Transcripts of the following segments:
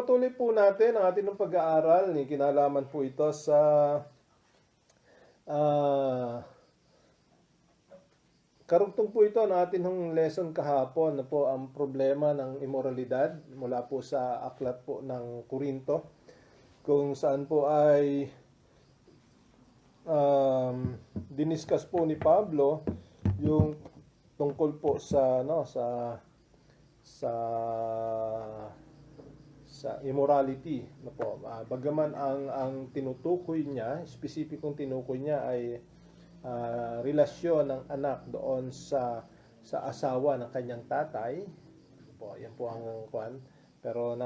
Ipagpatuloy po natin ang ating pag-aaral. Kinalaman po ito sa karugtong po ito ng ating lesson kahapon na po ang problema ng immoralidad mula po sa aklat po ng Korinto, kung saan po ay diniscuss po ni Pablo yung tungkol po sa immorality na po. Bagaman ang tinutukoy niya, spesipikong tinukoy niya ay relasyon ng anak doon sa asawa ng kanyang tatay. Po, yan po ang kwan. Pero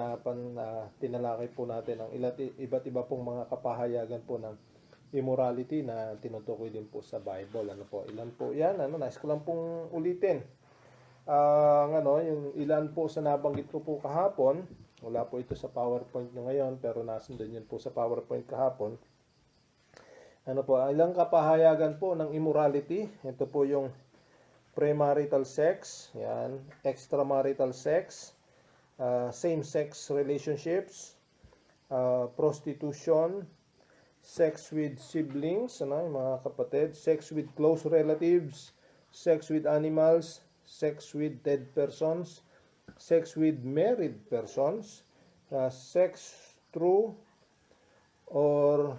tinalakay po natin ang iba't iba pong mga kapahayagan po ng immorality na tinutukoy din po sa Bible. Ano po? Ilan po 'yan? Nais ko lang pong ulitin. Yung ilan po sa nabanggit ko po kahapon, wala po ito sa PowerPoint nyo ngayon, pero nasundin yun po sa PowerPoint kahapon. Ilang kapahayagan po ng immorality. Ito po yung premarital sex, yan, extramarital sex, same-sex relationships, prostitution, sex with siblings, yung mga kapatid, sex with close relatives, sex with animals, sex with dead persons, sex with married persons, sex through or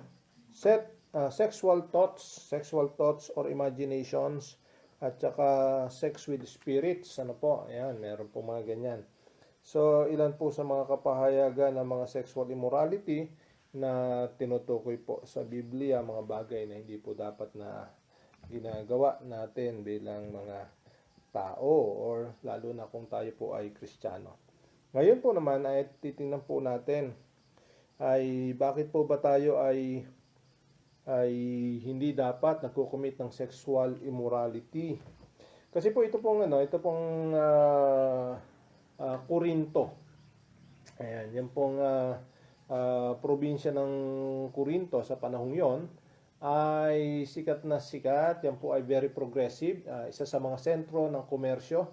sexual thoughts or imaginations, at saka sex with spirits. Ayan, meron po mga ganyan. So, ilan po sa mga kapahayagan ng mga sexual immorality na tinutukoy po sa Biblia, mga bagay na hindi po dapat na ginagawa natin bilang mga tao, or lalo na kung tayo po ay Kristiyano. Ngayon po naman ay titingnan po natin ay bakit po ba tayo ay hindi dapat nagko-commit ng sexual immorality. Kasi po ito pong Korinto. Ayan, yan pong probinsya ng Korinto sa panahong yon ay sikat na sikat. Yan po ay very progressive. Isa sa mga sentro ng komersyo.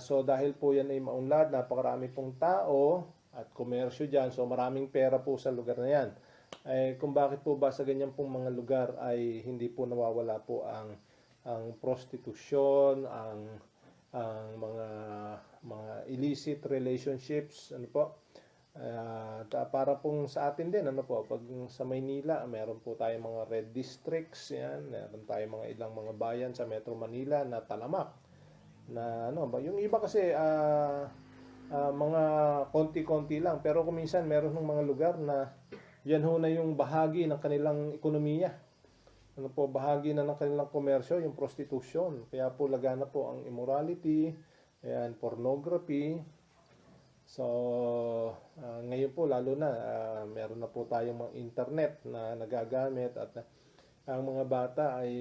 So dahil po yan ay maunlad, napakarami pong tao at komersyo dyan. So maraming pera po sa lugar na yan. Kung bakit po ba sa ganyan pong mga lugar ay hindi po nawawala po ang prostitution, ang mga illicit relationships, para pong sa atin din, pag sa Maynila, meron po tayong mga red districts, yan, meron tayong mga ilang mga bayan sa Metro Manila na talamak, na yung iba kasi mga konti-konti lang, pero kung minsan meron ng mga lugar na yan ho na yung bahagi ng kanilang ekonomiya. Bahagi na ng kanilang komersyo, yung prostitution. Kaya po lagana po ang immorality, ayan, pornography. So, ngayon po lalo na, meron na po tayong mga internet na nagagamit, at ang mga bata ay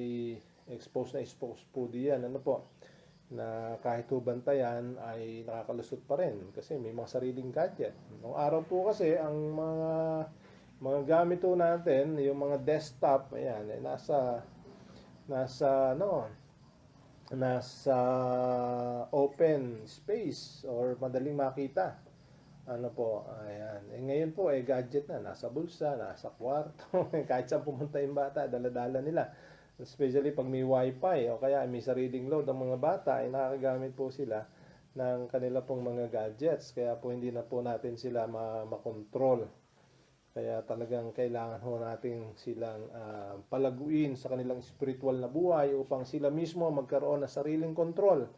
exposed po diyan. Na kahit bantayan ay nakakalusot pa rin kasi may mga sariling gadget. Noong araw po kasi ang mga gamit po natin, yung mga desktop, ayan, nasa open space or madaling makita. Ayan. Ngayon po gadget na, nasa bulsa, nasa kwarto, kahit saan pumunta yung bata, dala-dala nila. Especially pag may wifi o kaya may sariling load ng mga bata, ay nakakagamit po sila ng kanila pong mga gadgets. Kaya po hindi na po natin sila makontrol. Kaya talagang kailangan ho natin silang palaguin sa kanilang spiritual na buhay upang sila mismo magkaroon ng sariling kontrol,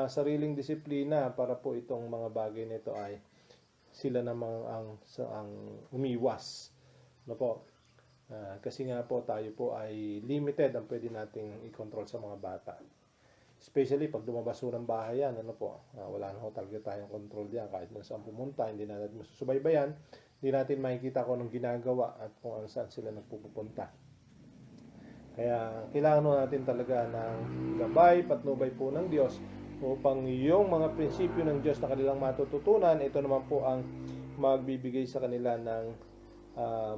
sariling disiplina, para po itong mga bagay nito ay sila namang ang umiwas. Kasi nga po tayo po ay limited ang pwede nating i-control sa mga bata. Especially pag lumabas ng bahay yan, wala na ho talaga tayong control diyan. Kahit na saan pumunta, hindi na natin masusubaybayan, hindi natin makikita kung anong ginagawa at kung saan sila nagpupunta. Kaya kailangan natin talaga ng gabay, patnubay po ng Diyos upang yung mga prinsipyo ng Diyos na kanilang matututunan, ito naman po ang magbibigay sa kanila ng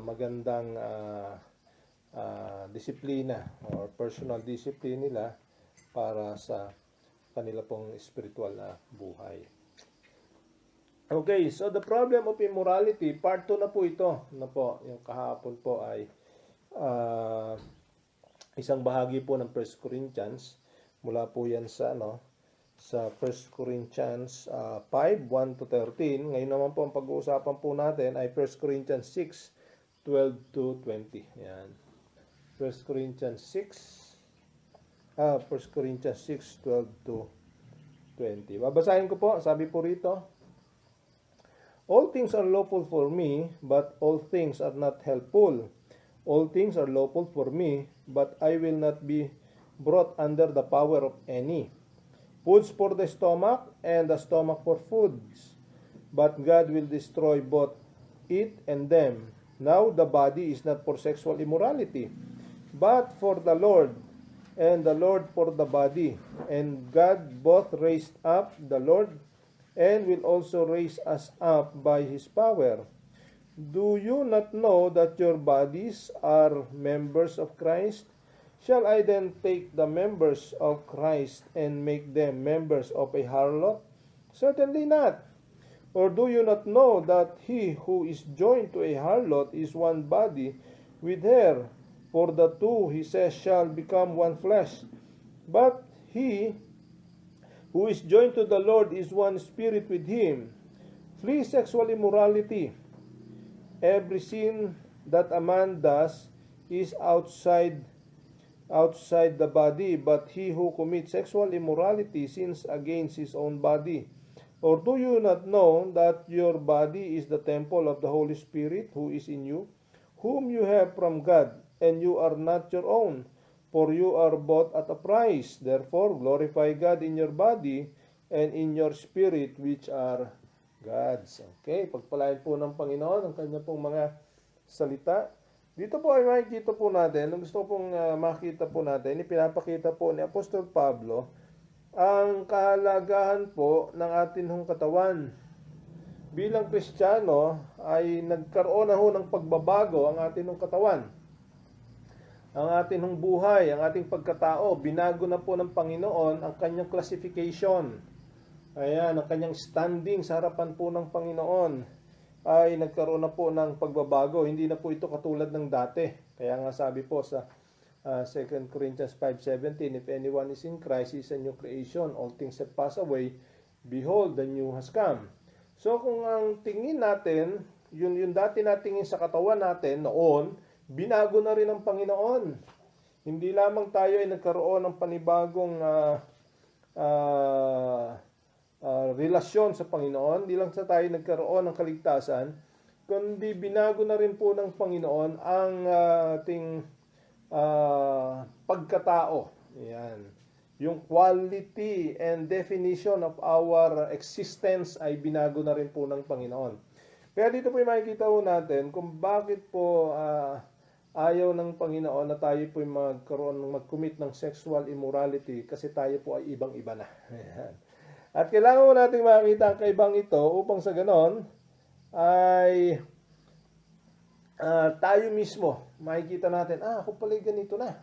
magandang disiplina or personal discipline nila para sa kanila pong spiritual na buhay. Okay, so the problem of immorality, part 2 na po ito. Na po, yung kahapon po ay ah, isang bahagi po ng 1 Corinthians. Mula po yan sa sa 1 Corinthians 5, 1 to 13. Ngayon naman po ang pag-uusapan po natin ay 1 Corinthians 6, 12 to 20. Yan. 1 Corinthians 6, 1 Corinthians 6, 12 to 20. Babasahin ko po, sabi po rito, all things are lawful for me, but all things are not helpful. All things are lawful for me, but I will not be brought under the power of any. Foods for the stomach, and the stomach for foods. But God will destroy both it and them. Now the body is not for sexual immorality, but for the Lord, and the Lord for the body. And God both raised up the Lord, and will also raise us up by His power. Do you not know that your bodies are members of Christ? Shall I then take the members of Christ and make them members of a harlot? Certainly not. Or do you not know that he who is joined to a harlot is one body with her? For the two, he says, shall become one flesh. But he who is joined to the Lord is one spirit with him. Flee sexual immorality. Every sin that a man does is outside the body, but he who commits sexual immorality sins against his own body. Or do you not know that your body is the temple of the Holy Spirit who is in you, whom you have from God, and you are not your own? For you are bought at a price. Therefore, glorify God in your body and in your spirit, which are God's. Okay, pagpalain po ng Panginoon ang kanya pong mga salita. Dito po ay makikita po natin, gusto pong makita po natin, ipinapakita po ni Apostol Pablo ang kahalagahan po ng atin hong katawan. Bilang Kristiyano ay nagkaroon na ho ng pagbabago ang atin hong katawan. Ang atin hong buhay, ang ating pagkatao, binago na po ng Panginoon ang kanyang classification. Ayan, ang kanyang standing sa harapan po ng Panginoon ay nagkaroon na po ng pagbabago. Hindi na po ito katulad ng dati. Kaya nga sabi po sa 2 Corinthians 5:17, if anyone is in Christ, he is a new creation. All things have passed away. Behold, the new has come. So kung ang tingin natin, yung dati natingin sa katawan natin noon, binago na rin ng Panginoon. Hindi lamang tayo ay nagkaroon ng panibagong relasyon sa Panginoon, hindi lang sa tayo nagkaroon ng kaligtasan, kundi binago na rin po ng Panginoon ang ating pagkatao. Yan. Yung quality and definition of our existence ay binago na rin po ng Panginoon. Kaya dito po makikita po natin kung bakit po ayaw ng Panginoon na tayo po mag-commit ng sexual immorality, kasi tayo po ay ibang-iba na. Yan. At kailangan mo natin makita ang kaibang ito upang sa ganon ay tayo mismo makikita natin, ako pala ganito na.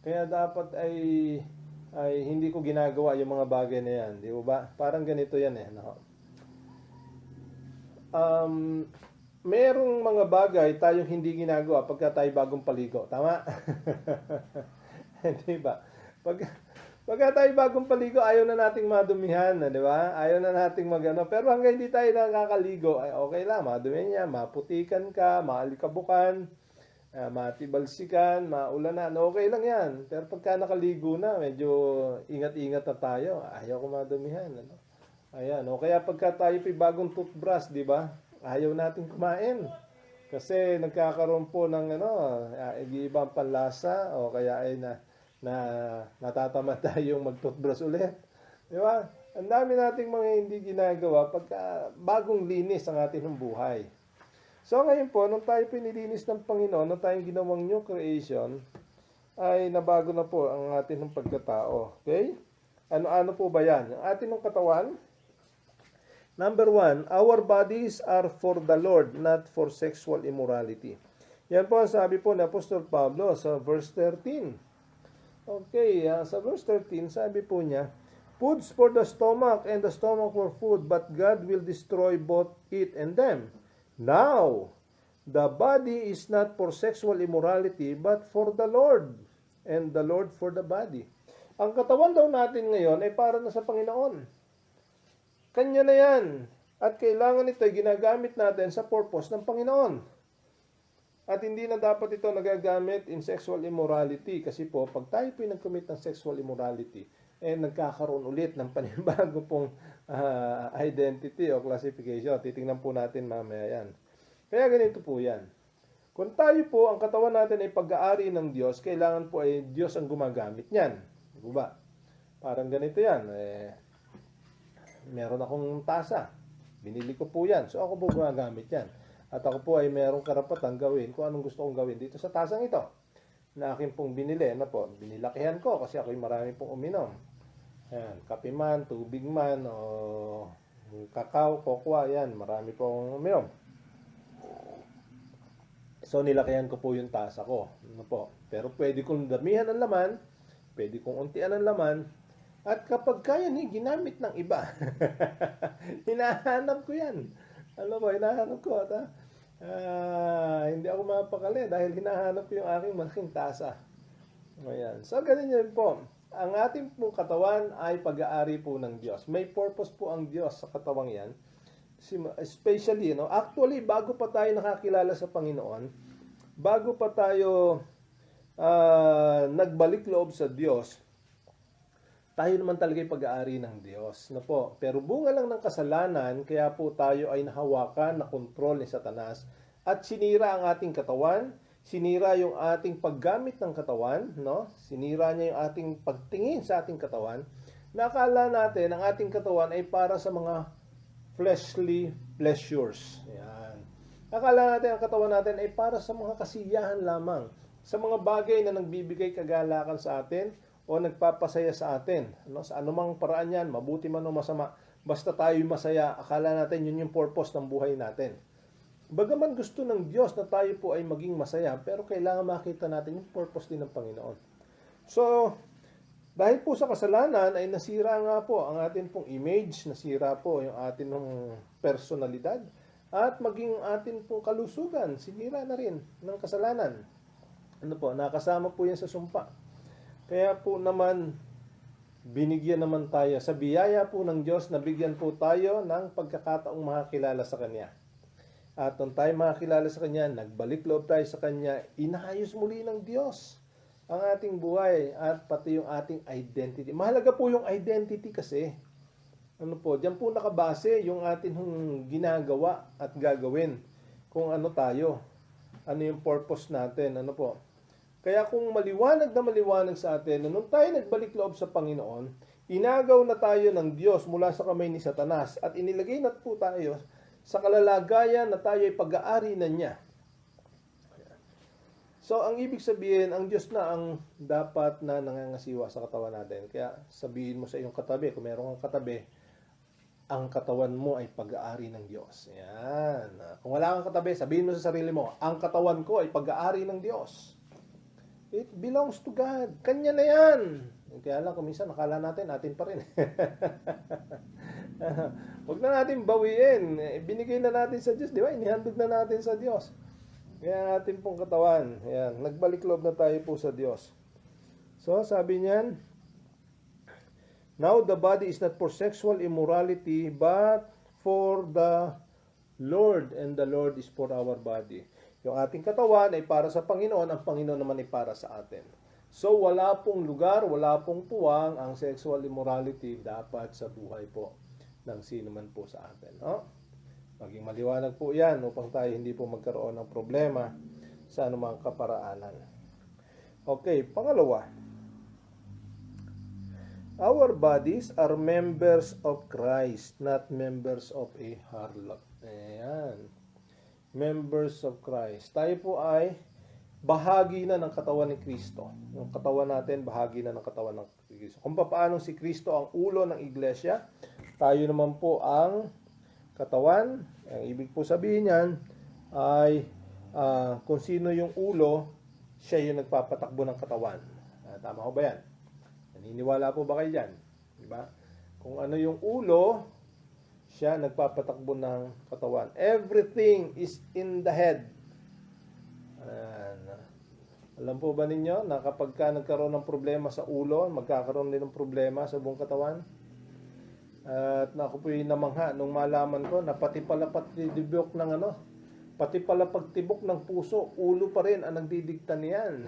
Kaya dapat ay hindi ko ginagawa yung mga bagay na yan. Di ba? Parang ganito yan eh. No? Merong mga bagay tayong hindi ginagawa pagka tayo bagong paligo. Tama? Di ba? Pagka tayo bagong paligo, ayaw na nating madumihan, di ba? Ayaw na nating magano. Pero hanggang hindi tayo nakakaligo, ay okay lang, madumi niya, maputikan ka, maalikabukan, matibalsikan, maulanan, okay lang yan. Pero pagka nakaligo na, medyo ingat-ingat na tayo, ayaw ko madumihan. Ano? Ayan, o kaya pagka tayo bagong toothbrush, di ba? Ayaw nating kumain. Kasi nagkakaroon po ng ibang panlasa, o kaya ay natatamad tayong mag-toothbrush ulit. Di ba? Ang dami nating mga hindi ginagawa pagka bagong linis ang ating buhay. So ngayon po, nung tayo pinilinis ng Panginoon, nung tayong ginawang new creation, ay nabago na po ang ating pagkatao. Okay? Ano-ano po ba yan? Ang ating katawan, number 1, our bodies are for the Lord, not for sexual immorality. Yan po ang sabi po ni Apostol Pablo sa verse 13. Okay, sa verse 13, sabi po niya, Foods for the stomach and the stomach for food, but God will destroy both it and them. Now, the body is not for sexual immorality, but for the Lord, and the Lord for the body. Ang katawan daw natin ngayon ay para na sa Panginoon. Kanya na yan. At kailangan ito ay ginagamit natin sa purpose ng Panginoon. At hindi na dapat ito nagagamit in sexual immorality. Kasi po, pag tayo po nag-commit ng sexual immorality, nagkakaroon ulit ng panibago pong identity o classification. Titingnan po natin mamaya yan. Kaya ganito po yan. Kung tayo po, ang katawan natin ay pag-aari ng Diyos, kailangan po ay Diyos ang gumagamit niyan. Di ba? Parang ganito yan. Meron akong tasa. Binili ko po yan. So ako po gumagamit yan. At ako po ay merong karapatan gawin kung anong gusto kong gawin dito sa tasang ito. Na akin pong binili. Binilakihan ko kasi ako'y marami pong uminom. Ayan, kape man, tubig man, o kakao, kokwa, yan, marami pong uminom. So, nilakihan ko po yung tasa ko. Pero pwede kong damihan ang laman, pwede kong untian ang laman, at kapag kaya ginamit ng iba, hinahanap ko yan. Hinahanap ko. Hindi ako mapakali dahil hinahanap ko yung aking malaking tasa. Ayan. So, ganun yun po. Ang ating pong katawan ay pag-aari po ng Diyos. May purpose po ang Diyos sa katawang yan. Especially, actually, bago pa tayo nakakilala sa Panginoon, bago pa tayo nagbalik loob sa Diyos, tayo naman talaga yung pag-aari ng Diyos. Pero bunga lang ng kasalanan, kaya po tayo ay nahawakan, na kontrol ni Satanas, at sinira ang ating katawan, sinira yung ating paggamit ng katawan, sinira niya yung ating pagtingin sa ating katawan, nakala natin ang ating katawan ay para sa mga fleshly pleasures. Yan. Akala natin ang katawan natin ay para sa mga kasiyahan lamang, sa mga bagay na nagbibigay kagalakan sa atin o nagpapasaya sa atin. Sa anumang paraan yan, mabuti man o masama, basta tayo masaya, akala natin yun yung purpose ng buhay natin. Bagaman gusto ng Diyos na tayo po ay maging masaya, pero kailangan makita natin yung purpose din ng Panginoon. So, dahil po sa kasalanan ay nasira nga po ang atin pong image, nasira po yung atin ng personalidad, at maging atin pong kalusugan, sinira na rin ng kasalanan. Nakasama po yan sa sumpa. Kaya po naman, binigyan naman tayo, sa biyaya po ng Diyos, nabigyan po tayo ng pagkakataong makakilala sa Kanya. At nung tayo makakilala sa Kanya, nagbalik loob tayo sa Kanya, inayos muli ng Diyos ang ating buhay at pati yung ating identity. Mahalaga po yung identity kasi. Diyan po nakabase yung ating ginagawa at gagawin. Kung ano tayo, ano yung purpose natin, Kaya kung maliwanag na maliwanag sa atin, nung tayo nagbalik loob sa Panginoon, inagaw na tayo ng Diyos mula sa kamay ni Satanas at inilagay na po tayo sa kalalagayan na tayo ay pag-aari na niya. So, ang ibig sabihin, ang Diyos na ang dapat na nangangasiwa sa katawan natin. Kaya sabihin mo sa iyong katabi, kung meron kang katabi, ang katawan mo ay pag-aari ng Diyos. Yan. Kung wala kang katabi, sabihin mo sa sarili mo, ang katawan ko ay pag-aari ng Diyos. It belongs to God. Kanya na yan. Kaya lang, kung minsan, nakala natin pa rin. Huwag na natin bawiin. Binigay na natin sa Diyos, di ba? Inihandog na natin sa Diyos. Kaya ating pong katawan. Ayan, nagbalik loob na tayo po sa Diyos. So, sabi niyan, now the body is not for sexual immorality, but for the Lord, and the Lord is for our body. Yung ating katawan ay para sa Panginoon, ang Panginoon naman ay para sa atin. So, wala pong lugar, wala pong puwang ang sexual immorality dapat sa buhay po ng sino man po sa atin. Maging maliwanag po yan upang tayo hindi po magkaroon ng problema sa anumang kaparaanan. Okay, pangalawa. Our bodies are members of Christ, not members of a harlot. Ayan. Members of Christ. Tayo po ay bahagi na ng katawan ni Kristo. Yung katawan natin, bahagi na ng katawan ng Kristo. Kung paano si Kristo ang ulo ng iglesia, tayo naman po ang katawan. Ang ibig po sabihin yan ay kung sino yung ulo, siya yung nagpapatakbo ng katawan. Tama ko ba yan? Naniniwala po ba kayo dyan? Diba? Kung ano yung ulo, siya nagpapatakbo ng katawan. Everything is in the head. Ayan. Alam po ba ninyo na kapag ka nagkaroon ng problema sa ulo, magkakaroon din ng problema sa buong katawan? At ako po'y namangha nung malaman ko na pati pala pagtibok ng pati pala pagtibok ng puso, ulo pa rin ang nagdidikta niyan.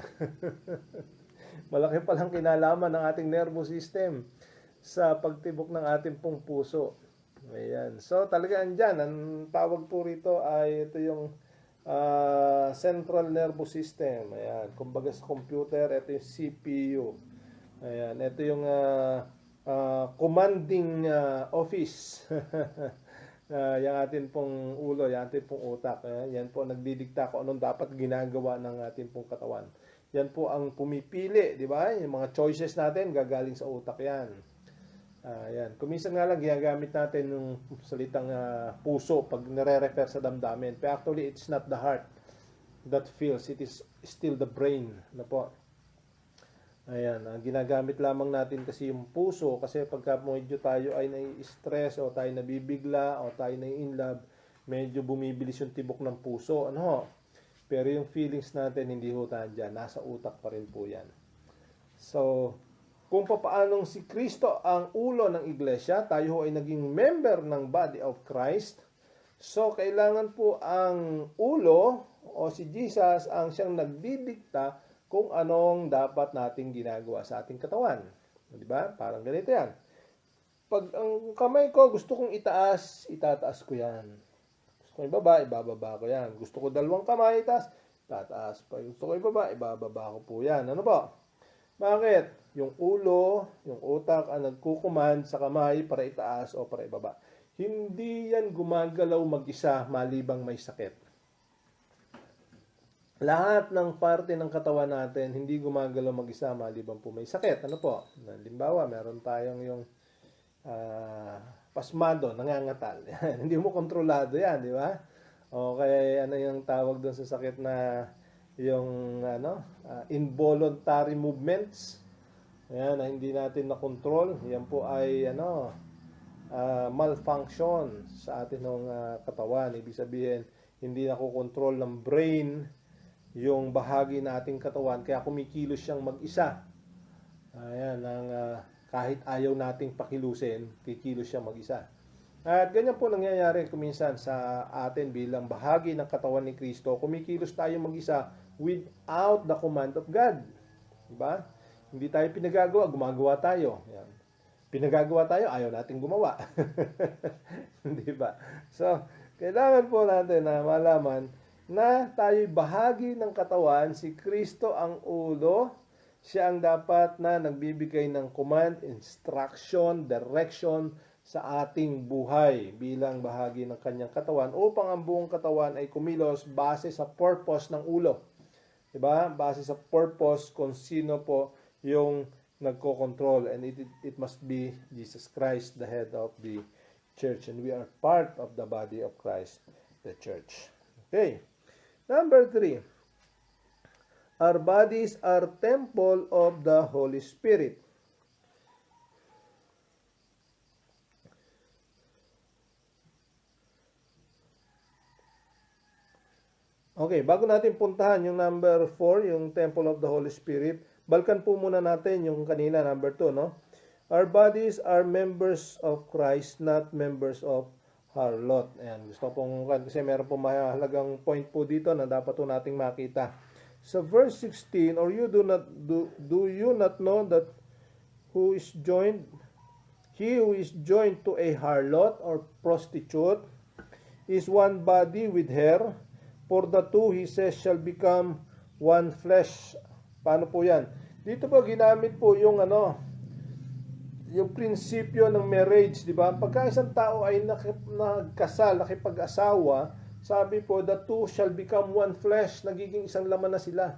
Malaki palang kinalaman ng ating nervous system sa pagtibok ng ating pong puso. Ayan. So talaga andyan, ang tawag po rito ay ito yung central nervous system. Ayan. Kumbaga sa computer, ito yung CPU. Ayan. Ito yung commanding office. Yung atin pong ulo, yung atin pong utak. Yan po nagdidikta kung anong dapat ginagawa ng atin pong katawan. Yan po ang pumipili, di ba? Yung mga choices natin gagaling sa utak yan. Yan. Kuminsan nga lang ginagamit natin yung salitang puso pag nire-refer sa damdamin. Pero actually, it's not the heart that feels. It is still the brain. Na po. Ayan. Ginagamit lamang natin kasi yung puso kasi pagka medyo tayo ay nai-stress o tayo nabibigla o tayo nai-inlove, medyo bumibilis yung tibok ng puso. Ano? Pero yung feelings natin hindi ho dyan. Nasa utak pa rin po yan. So, kung paanong si Kristo ang ulo ng iglesia, tayo ay naging member ng body of Christ. So, kailangan po ang ulo o si Jesus ang siyang nagdidikta kung anong dapat nating ginagawa sa ating katawan. Di ba? Parang ganito yan. Pag ang kamay ko gusto kong itaas, itataas ko yan. Gusto ko ibaba, ibababa ko yan. Gusto ko dalawang kamay, tataas. Pag gusto ko ibaba, ibababa ko po yan. Ano po? Bakit? Yung ulo, yung utak ang nagkukuman sa kamay para itaas o para ibaba. Hindi yan gumagalaw mag-isa malibang may sakit. Lahat ng parte ng katawan natin hindi gumagalaw mag-isa malibang po may sakit. Ano po? Halimbawa, meron tayong yung pasmado, nangangatal. Hindi mo kontrolado yan, di ba? O kaya ano yung tawag doon sa sakit na yung involuntary movements. Ayan, na hindi natin na control. Yan po ay malfunction sa atin ng katawan. Ibig sabihin, hindi na kontrol ng brain yung bahagi na ating katawan kaya kumikilos siyang mag-isa. Ayan, kahit ayaw nating pakilusin, kikilos siyang mag-isa. At ganyan po nangyayari kuminsan sa atin bilang bahagi ng katawan ni Kristo. Kumikilos tayo mag-isa without the command of God. Diba? Hindi tayo pinagagawa, gumagawa tayo. Yan. Pinagagawa tayo, ayaw nating gumawa. Diba? So, kailangan po natin na malaman na tayo'y bahagi ng katawan, si Kristo ang ulo, siya ang dapat na nagbibigay ng command, instruction, direction sa ating buhay bilang bahagi ng kanyang katawan upang ang buong katawan ay kumilos base sa purpose ng ulo. Diba? Base sa purpose kung sino po yung nagko-control, and it must be Jesus Christ, the head of the church, and we are part of the body of Christ, the church. Okay. Number 3. Our bodies are temple of the Holy Spirit. Okay, bago natin puntahan yung number 4, yung temple of the Holy Spirit, balkan po muna natin yung kanina, number 2, no? Our bodies are members of Christ, not members of harlot. Ayan, gusto pong, kasi meron pong mahalagang point po dito na dapat po nating makita. Sa verse 16, or you do you not know that he who is joined to a harlot or prostitute is one body with her, for the two, he says, shall become one flesh. Paano po yan? Dito po ginamit po yung yung prinsipyo ng marriage, di ba? Pagka isang tao ay nagkasal, nakipag-asawa, sabi po, the two shall become one flesh, nagiging isang laman na sila.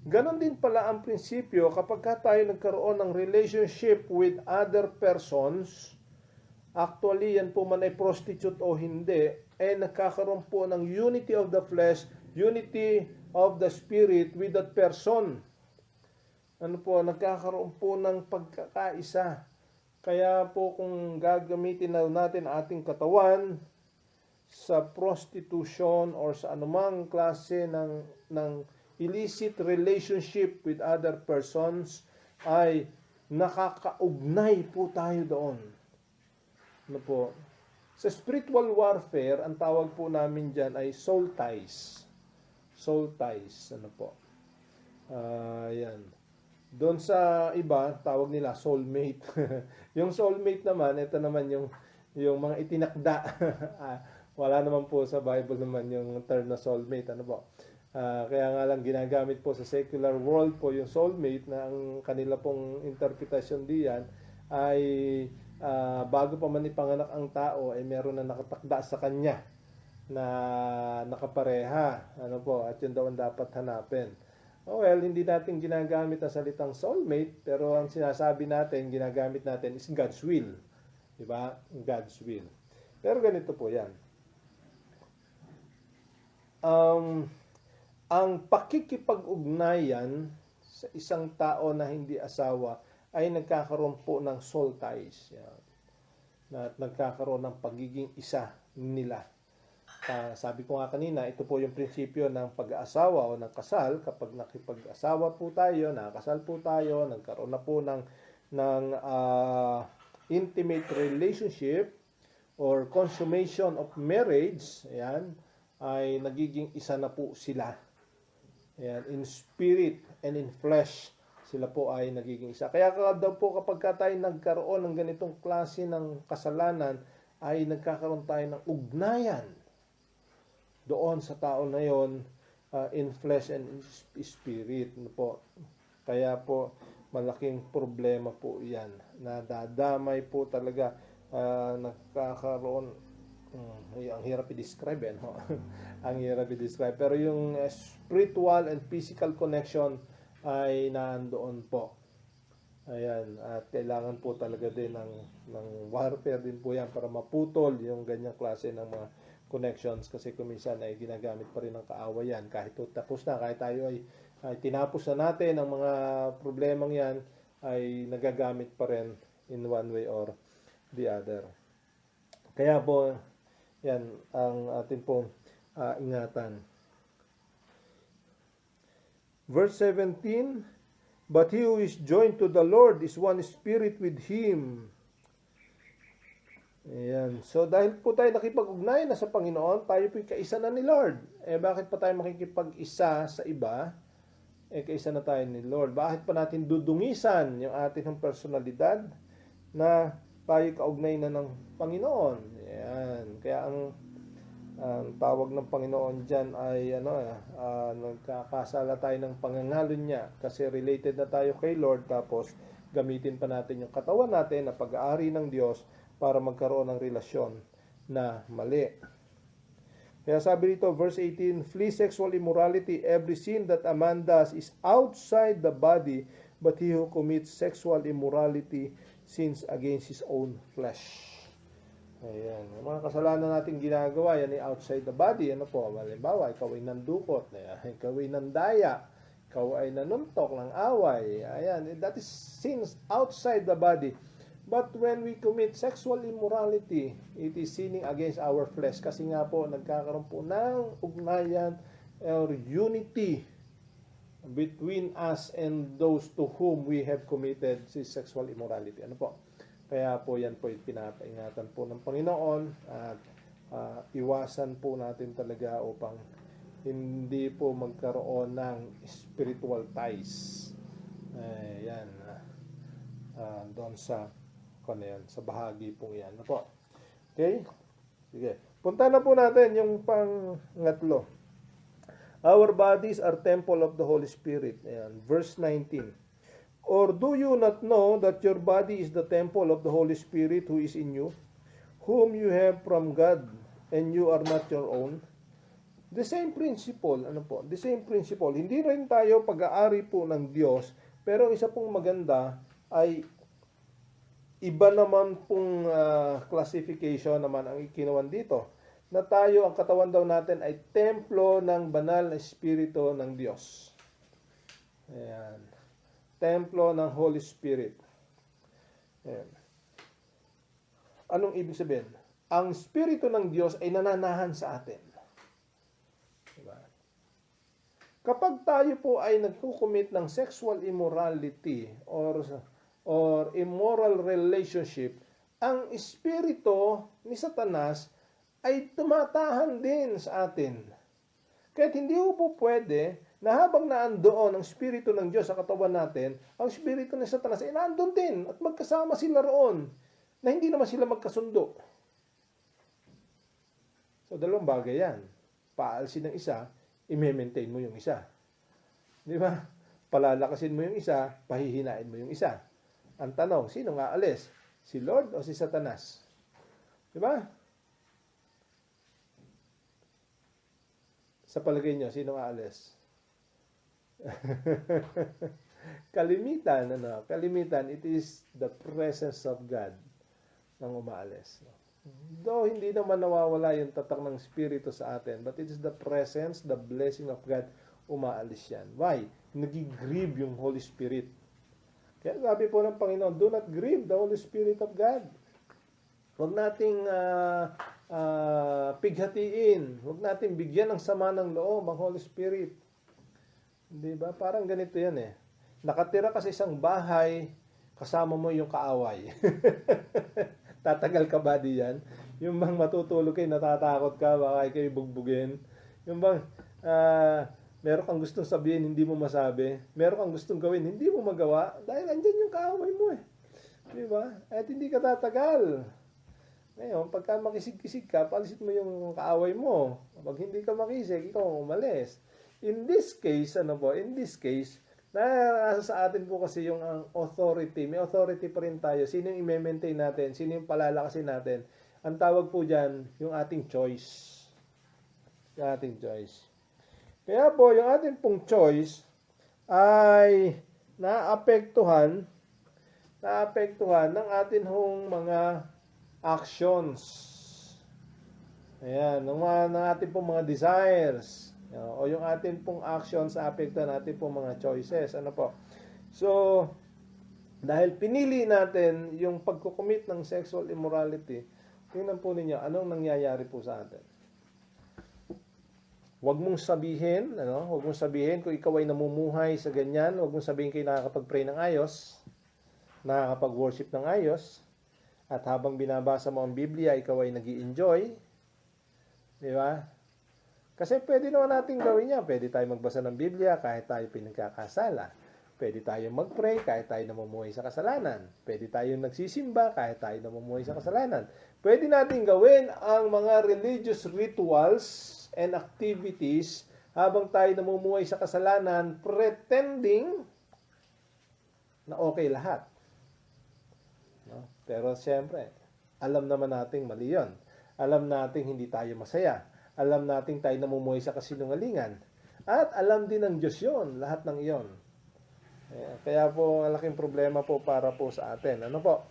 Ganon din pala ang prinsipyo kapag tayo nagkaroon ng relationship with other persons, actually yan po man ay prostitute o hindi, nagkakaroon po ng unity of the flesh, unity of the spirit with that person. Nagkakaroon po ng pagkakaisa. Kaya po kung gagamitin na natin ating katawan sa prostitution or sa anumang klase ng illicit relationship with other persons, ay nakakaugnay po tayo doon. Ano po? Sa spiritual warfare, ang tawag po namin dyan ay soul ties. Soul ties. Ano po? Yan. Doon sa iba, tawag nila soulmate. Yung soulmate naman, ito naman yung mga itinakda. Wala naman po sa Bible naman yung term na soulmate. Ano po? Kaya nga lang ginagamit po sa secular world po yung soulmate, na ang kanila pong interpretasyon diyan ay bago pa man ipanganak ang tao ay meron na nakatakda sa kanya na nakapareha. Ano po? At yun daw ang dapat hanapin. Well, hindi natin ginagamit ang salitang soulmate, pero ang sinasabi natin, ginagamit natin is God's will. Diba? God's will. Pero ganito po yan. Ang pakikipag-ugnayan sa isang tao na hindi asawa ay nagkakaroon po ng soul ties. Yan. Na nagkakaroon ng pagiging isa nila. Sabi ko nga kanina, ito po yung prinsipyo ng pag-aasawa o ng kasal. Kapag nakipag-asawa po tayo, nakasal po tayo, nagkaroon na po ng intimate relationship or consummation of marriage, ayan, ay nagiging isa na po sila. Ayan, in spirit and in flesh, sila po ay nagiging isa. Kaya daw po kapag tayo nagkaroon ng ganitong klase ng kasalanan, ay nagkakaroon tayo ng ugnayan doon sa tao na yon, in flesh and in spirit po. Kaya po malaking problema po yan. Nadadamay po talaga, nagkakaroon, ang hirap i-describe no? Ang hirap i-describe. Pero yung spiritual and physical connection ay nandoon po. Ayan, at kailangan po talaga din ng warfare din po yan para maputol yung ganyang klase ng mga connections, kasi kuminsan ay ginagamit pa rin ng kaawayan. Kahit tapos na, kahit tayo ay tinapos na natin ang mga problemang yan, ay nagagamit pa rin in one way or the other. Kaya po, yan ang atin pong ingatan. Verse 17, but he who is joined to the Lord is one spirit with Him. Ayan. So, dahil po tayo nakipag-ugnayan na sa Panginoon, tayo po'y kaisa na ni Lord. Bakit pa tayo makikipag-isa sa iba? Kaisa na tayo ni Lord. Bakit pa natin dudungisan yung ating personalidad na tayo kaugnay na ng Panginoon? Ayan. Kaya ang tawag ng Panginoon dyan ay nagkakasala tayo ng pangangalo niya, kasi related na tayo kay Lord, tapos gamitin pa natin yung katawan natin na pag-aari ng Diyos para magkaroon ng relasyon na mali. Kaya sabi dito, verse 18, flee sexual immorality. Every sin that a man does is outside the body, but he who commits sexual immorality sins against his own flesh. Ayan. Yung mga kasalanan natin ginagawa, yan ay outside the body. Ano po? Halimbawa, ikaw ay nandukot, ikaw ay nandaya, ikaw ay nanuntok ng away. Ayan. That is sins outside the body. But when we commit sexual immorality, it is sinning against our flesh. Kasi nga po, nagkakaroon po ng ugnayan or unity between us and those to whom we have committed sexual immorality. Ano po? Kaya po yan po pinapaingatan po ng Panginoon, at iwasan po natin talaga upang hindi po magkaroon ng spiritual ties. Yan. Doon sa sa bahagi pong yan. Ano po? Okay? Sige. Punta na po natin yung pangatlo. Our bodies are temple of the Holy Spirit. Ayan. Verse 19. Or do you not know that your body is the temple of the Holy Spirit who is in you, whom you have from God, and you are not your own? The same principle. Ano po? The same principle. Hindi rin tayo pag-aari po ng Diyos, pero isa pong maganda ay iba naman pong classification naman ang ikinawan dito, na tayo, ang katawan daw natin ay templo ng banal na Espiritu ng Diyos. Ayan. Templo ng Holy Spirit. Ayan. Anong ibig sabihin? Ang Espiritu ng Diyos ay nananahan sa atin. Diba? Kapag tayo po ay nagkukumit ng sexual immorality or immoral relationship, ang espiritu ni Satanas ay tumatahan din sa atin. Kaya hindi po pwede na habang naandoon ang espiritu ng Diyos sa katawan natin, ang espiritu ni Satanas ay naandun din at magkasama sila roon na hindi naman sila magkasundo. So, dalawang bagay yan. Paalsin ng isa, i-maintain mo yung isa. Di ba? Palalakasin mo yung isa, pahihinain mo yung isa. Ang tanong, sino nga alis? Si Lord o si Satanas? Di ba? Sa palagay nyo, sino nga alis? Kalimitan, it is the presence of God nang umaalis. Though hindi naman nawawala yung tatak ng Espiritu sa atin, but it is the presence, the blessing of God, umaalis yan. Why? Nagigrieve yung Holy Spirit. Kaya sabi po ng Panginoon, do not grieve the Holy Spirit of God. Huwag nating pighatiin. Huwag nating bigyan ng sama ng loob ang Holy Spirit. Di ba? Parang ganito yan eh. Nakatira ka sa isang bahay, kasama mo yung kaaway. Tatagal ka ba diyan? Yung bang matutulog kayo, natatakot ka, baka kayo bugbugin. Yung bang meron kang gustong sabihin, hindi mo masabi. Meron kang gustong gawin, hindi mo magawa. Dahil andyan yung kaaway mo eh. Di ba? At hindi ka tatagal. Ngayon, pagka makisig-kisig ka, palisit mo yung kaaway mo. Pag hindi ka makisig, ikaw umalis. In this case, nasa sa atin po kasi yung authority. May authority pa rin tayo. Sino yung i-maintain natin? Sino yung palalakasin natin? Ang tawag po dyan, yung ating choice. Yung ating choice. Kaya po, yung ating pong choice ay naapektuhan ng ating hong mga actions. Ayan, ng ating pong mga desires. O yung ating pong actions apektuhan natin pong mga choices. Ano po? So, dahil pinili natin yung pagkukumit ng sexual immorality, tingnan po ninyo, anong nangyayari po sa atin? Huwag mong sabihin kung ikaw ay namumuhay sa ganyan, huwag mong sabihin kayo nakakapag-pray ng ayos, nakakapag-worship ng ayos, at habang binabasa mo ang Biblia, ikaw ay nag-i-enjoy. Di ba? Kasi pwede naman natin gawin yan. Pwede tayo magbasa ng Biblia kahit tayo pinagkakasala. Pwede tayo mag-pray kahit tayo namumuhay sa kasalanan. Pwede tayo nagsisimba kahit tayo namumuhay sa kasalanan. Pwede natin gawin ang mga religious rituals and activities habang tayo namumuhay sa kasalanan, pretending na okay lahat. No? Pero siyempre, alam naman nating mali yun. Alam nating hindi tayo masaya. Alam nating tayo namumuhay sa kasinungalingan. At alam din ng Diyos yun, lahat ng iyon. Kaya po, malaking problema po para po sa atin. Ano po?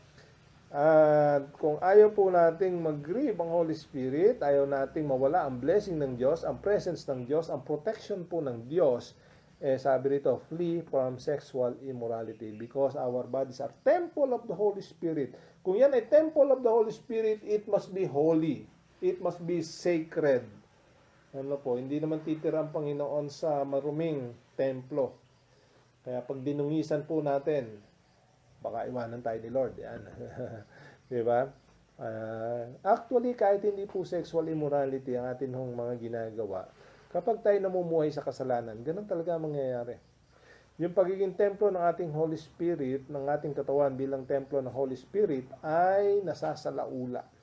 At kung ayaw po nating mag-grieve ang Holy Spirit, ayaw nating mawala ang blessing ng Diyos, ang presence ng Diyos, ang protection po ng Diyos, sabi rito, flee from sexual immorality because our bodies are temple of the Holy Spirit. Kung yan ay temple of the Holy Spirit, it must be holy. It must be sacred. Ano po, hindi naman titira ang Panginoon sa maruming templo. Kaya pag dinungisan po natin, baka iwanan tayo ni Lord. Yan. Diba? Actually, kahit hindi po sexual immorality ang atin hong mga ginagawa, kapag tayo namumuhay sa kasalanan, ganun talaga mangyayari. Yung pagiging templo ng ating Holy Spirit, ng ating katawan bilang templo ng Holy Spirit, ay nasasalaula.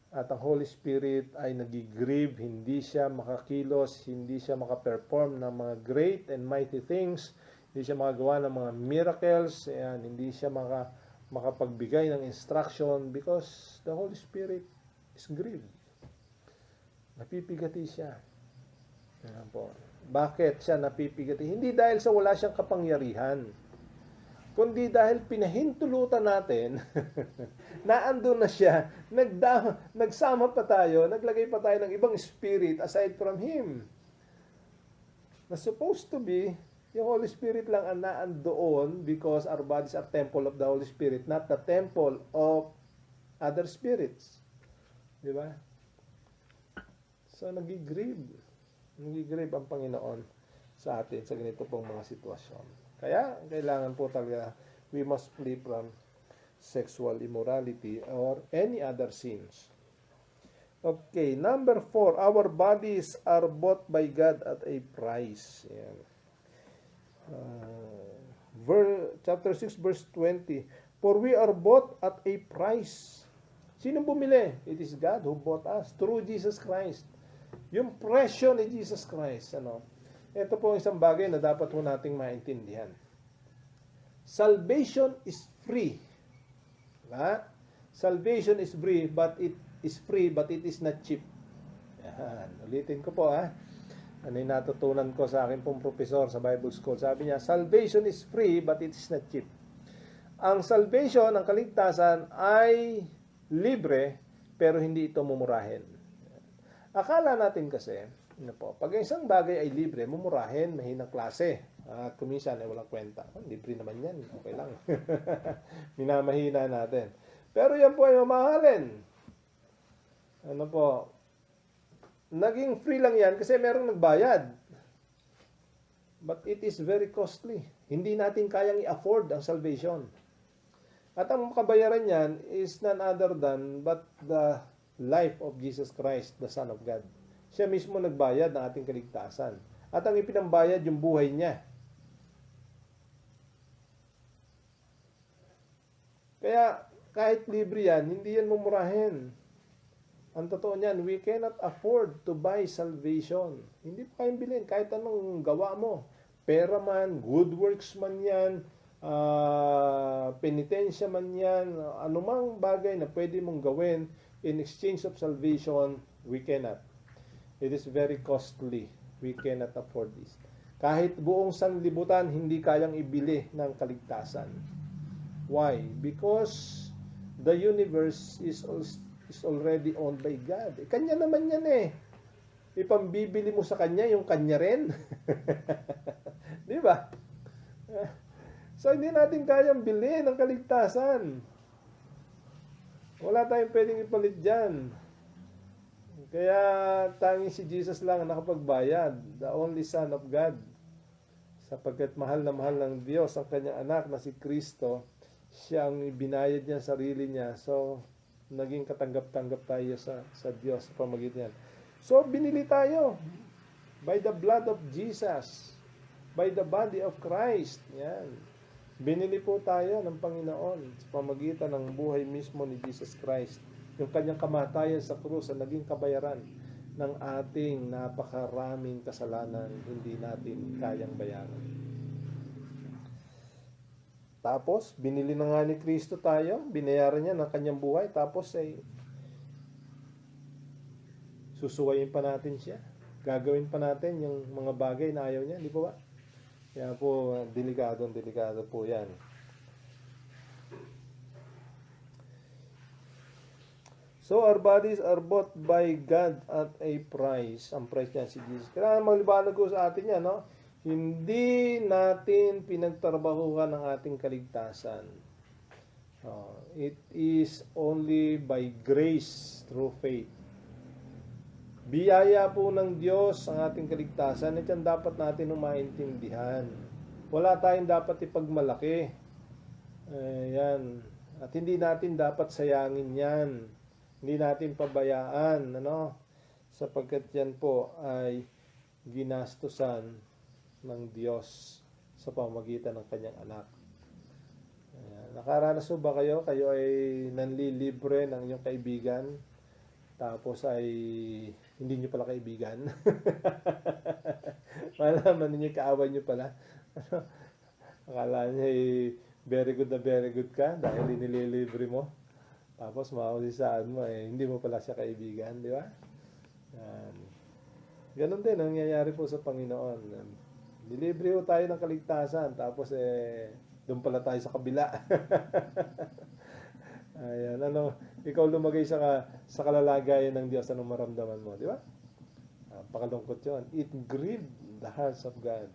At ang Holy Spirit ay nagigrieve, hindi siya makakilos, hindi siya makaperform ng mga great and mighty things, hindi siya makagawa ng mga miracles, ayan, hindi siya makapagbigay ng instruction because the Holy Spirit is grieved. Napipigati siya. Ayan po. Bakit siya napipigati? Hindi dahil sa wala siyang kapangyarihan, kundi dahil pinahintulutan natin, naandun na siya, nagsama pa tayo, naglagay pa tayo ng ibang spirit aside from Him. Na supposed to be, yung Holy Spirit lang ang naandoon because our bodies are temple of the Holy Spirit, not the temple of other spirits. Di ba? So, nagigrieve ang Panginoon sa atin sa ganito pong mga sitwasyon. Kaya, kailangan po talaga, we must flee from sexual immorality or any other sins. Okay, number 4, our bodies are bought by God at a price. Yan. Chapter 6, verse 20, for we are bought at a price. Sino bumili? It is God who bought us through Jesus Christ. Yung presyo ni Jesus Christ, ito po isang bagay na dapat po nating maintindihan. Salvation is free. Diba? Salvation is free, but it is not cheap. Yan. Ulitin ko po, ano yung natutunan ko sa akin pong professor sa Bible School. Sabi niya, salvation is free, but it is not cheap. Ang salvation, ang kaligtasan, ay libre, pero hindi ito mumurahin. Akala natin kasi, pag isang bagay ay libre, mumurahin, mahinang klase. At kuminsan ay walang kwenta. Libre naman yan, okay lang. Minamahina natin. Pero yan po ay mamahalin. Naging free lang yan kasi merong nagbayad. But it is very costly. Hindi natin kayang i-afford ang salvation. At ang kabayaran yan is none other than but the life of Jesus Christ, the Son of God. Siya mismo nagbayad ng ating kaligtasan. At ang ipinambayad yung buhay niya. Kaya kahit libre yan, hindi yan mumurahin. Ang totoo niyan, we cannot afford to buy salvation. Hindi pa kayang bilhin kahit anong gawa mo. Pera man, good works man yan, penitensya man yan, anumang bagay na pwede mong gawin in exchange of salvation, we cannot. It is very costly. We cannot afford this. Kahit buong sanlibutan, hindi kayang ibili ng kaligtasan. Why? Because the universe is already owned by God. Kanya naman yan Ipambibili mo sa Kanya yung Kanya rin. Di ba? So, hindi natin kayang bilhin ang kaligtasan. Wala tayong pwedeng ipalit dyan. Kaya tanging si Jesus lang ang nakapagbayad, the only Son of God. Sapagkat mahal na mahal ng Diyos ang kanyang anak na si Kristo, siya ang binayad niya sarili niya. So, naging katanggap-tanggap tayo sa Diyos sa pamagitan. So, binili tayo by the blood of Jesus, by the body of Christ. Yan. Binili po tayo ng Panginoon sa pamagitan ng buhay mismo ni Jesus Christ. Yung kanyang kamatayan sa krus ang naging kabayaran ng ating napakaraming kasalanan hindi natin kayang bayaran. Tapos, binili na nga ni Kristo tayo, binayaran niya ng kanyang buhay, tapos ay susuwayin pa natin siya. Gagawin pa natin yung mga bagay na ayaw niya, di ba? Kaya po, delikado po yan. So, our bodies are bought by God at a price. Ang price niya si Jesus. Kailangan magliwanag ko sa atin yan, Hindi natin pinagtrabahuhan ang ating kaligtasan. It is only by grace through faith. Biyaya po ng Diyos ang ating kaligtasan. Ito ang dapat natin maintindihan. Wala tayong dapat ipagmalaki. Yan. At hindi natin dapat sayangin yan. Hindi natin pabayaan. Sapagkat yan po ay ginastusan ng Diyos sa pamamagitan ng kanyang anak. Nakaranas ba kayo? Kayo ay nanlilibre ng inyong kaibigan. Tapos ay hindi nyo pala kaibigan. Malaman ninyo, kaaway nyo pala. Akala niya very good ka dahil inililibre mo. Tapos mausisaan mo, hindi mo pala siya kaibigan, di ba? Ganon din ang nangyayari po sa Panginoon. Dilibre ho tayo ng kaligtasan, tapos doon pala tayo sa kabila. Ayan, ikaw lumagay sa kalalagayan ng Diyos, anong maramdaman mo, di ba? Pakalungkot yun. It grieved the hearts of God.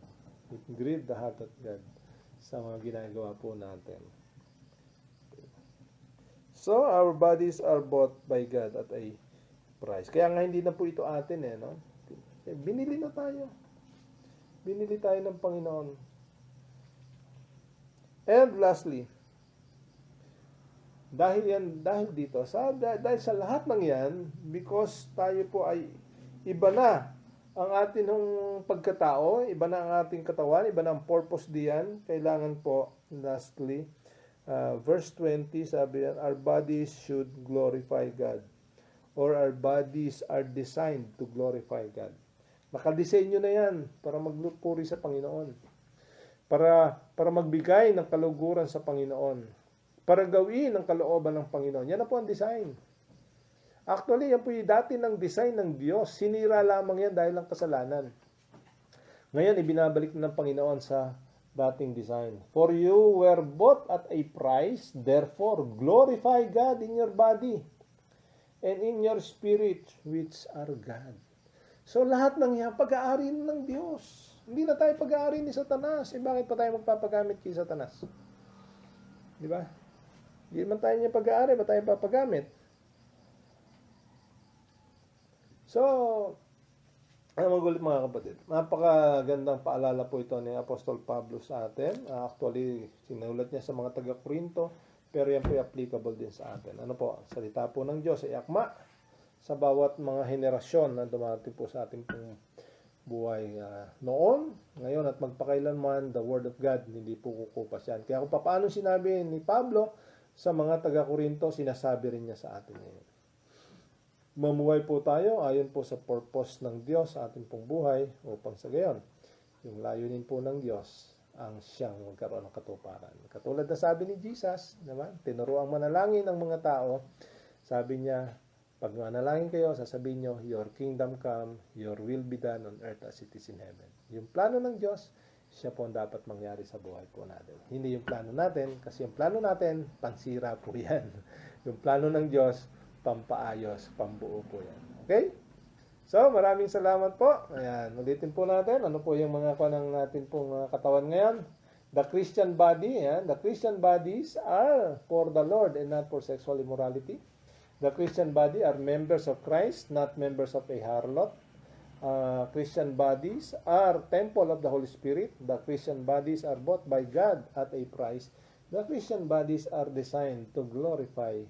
It grieved the heart of God sa mga ginagawa po natin. So, our bodies are bought by God at a price. Kaya nga hindi na po ito atin no? Binili na tayo. Binili tayo ng Panginoon. And lastly, dahil dito, dahil sa lahat ng yan, because tayo po ay iba na ang ating pagkatao, iba na ang ating katawan, iba na ang purpose diyan, kailangan po, lastly, verse 20, sabi yan, our bodies should glorify God. Or our bodies are designed to glorify God. Nakadesenyo na yan para maglupuri sa Panginoon. Para magbigay ng kaluguran sa Panginoon. Para gawin ang kalooban ng Panginoon. Yan na po ang design. Actually, yan po yung dati ng design ng Diyos. Sinira lamang yan dahil ng kasalanan. Ngayon, ibinabalik na ng Panginoon sa dating design. For you were bought at a price, therefore glorify God in your body and in your spirit, which are God. So lahat ng yan, pag-aari ng Diyos. Hindi na tayo pag-aari ni Satanas. Bakit pa tayo magpapagamit kay Satanas? Di ba? Hindi man tayo niya pag-aari, ba tayo papagamit? So, ano magulit mga kapatid? Napakagandang paalala po ito ni Apostol Pablo sa atin. Actually, sinulat niya sa mga taga-Korinto, pero yan po applicable din sa atin. Ano po? Salita po ng Diyos ay akma sa bawat mga henerasyon na dumating po sa ating pong buhay noon, ngayon at magpakailanman, the Word of God, hindi po kukupas yan. Kaya kung paano sinabi ni Pablo sa mga taga-Korinto, sinasabi rin niya sa atin ngayon. Mamuhay po tayo ayon po sa purpose ng Diyos sa ating pong buhay upang sa gayon, yung layunin po ng Diyos ang siyang magkaroon ng katuparan. Katulad na sabi ni Jesus, naman, tinuruang manalangin ng mga tao, sabi niya, pag manalangin kayo, sasabihin nyo, your kingdom come, your will be done on earth as it is in heaven. Yung plano ng Diyos, siya po ang dapat mangyari sa buhay po natin. Hindi yung plano natin, kasi yung plano natin, pansira po yan. Yung plano ng Diyos, pampaayos, pambuo po yan. Okay? So, maraming salamat po. Ayan, ulitin po natin. Ano po yung mga kanang natin pong katawan ngayon? The Christian body, the Christian bodies are for the Lord and not for sexual immorality. The Christian body are members of Christ, not members of a harlot. Christian bodies are temple of the Holy Spirit. The Christian bodies are bought by God at a price. The Christian bodies are designed to glorify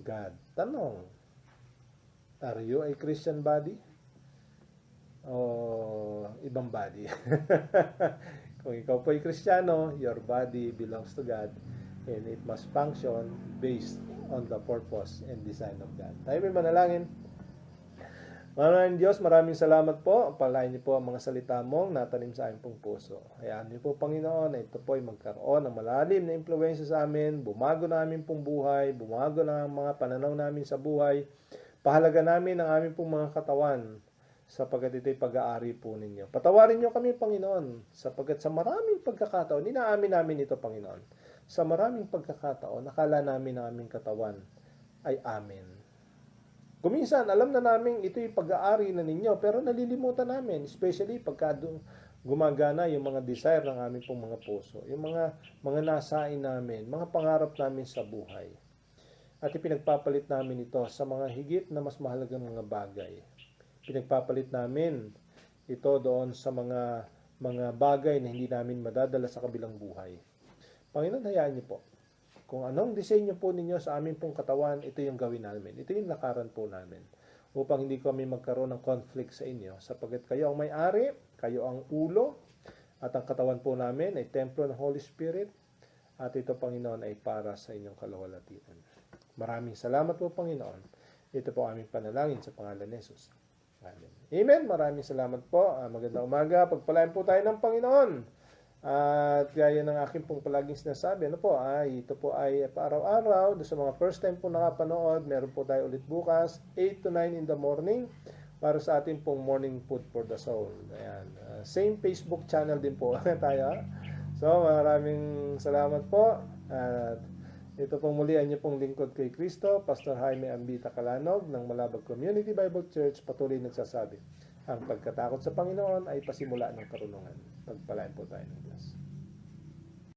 God. Tanong, are you a Christian body? O ibang body? Kung ikaw po ay Kristiyano, your body belongs to God and it must function based on the purpose and design of God. Tayo may manalangin. Maraming Diyos, maraming salamat po. Palain niyo po ang mga salita mong natanim sa aming pong puso. Hayaan niyo po, Panginoon, na ito po ay magkaroon ng malalim na impluwensya sa amin, bumago na aming pong buhay, bumago na ang mga pananaw namin sa buhay, pahalaga namin ang aming pong mga katawan, sapagkat ito'y pag-aari po ninyo. Patawarin niyo kami, Panginoon, sapagkat sa maraming pagkakataon, inaamin namin ito, Panginoon. Sa maraming pagkakataon, nakala namin ang aming katawan ay amin. Kuminsan, alam na namin ito'y pag-aari na ninyo, pero nalilimutan namin, especially pagka gumagana yung mga desire ng aming pong mga puso, yung mga nasain namin, mga pangarap namin sa buhay. At ipinagpapalit namin ito sa mga higit na mas mahalagang mga bagay. Pinagpapalit namin ito doon sa mga bagay na hindi namin madadala sa kabilang buhay. Panginoon, hayaan niyo po. Kung anong disenyo po ninyo sa aming pong katawan, ito yung gawin namin. Ito yung lakaran po namin. Upang hindi kami magkaroon ng conflict sa inyo. Sapagkat kayo ang may-ari, kayo ang ulo, at ang katawan po namin ay templo ng Holy Spirit. At ito, Panginoon, ay para sa inyong kaluwalhatian. Maraming salamat po, Panginoon. Ito po aming panalangin sa pangalan ni Jesus. Amen. Amen. Maraming salamat po. Magandang umaga. Pagpalain po tayo ng Panginoon. At gaya ng aking pong palaging sinasabi, ito po ay araw-araw. Sa mga first time po nakapanood, meron po tayo ulit bukas, 8 to 9 in the morning, para sa ating pong morning food for the soul. Ayan. Same Facebook channel din po tayo. So, maraming salamat po. At ito pong muli ang inyong pong lingkod kay Kristo, Pastor Jaime Ambita Calanog ng Malabag Community Bible Church, patuloy nagsasabi, ang pagkatakot sa Panginoon ay pasimula ng karunungan. Pagpalain po tayo ng Diyos.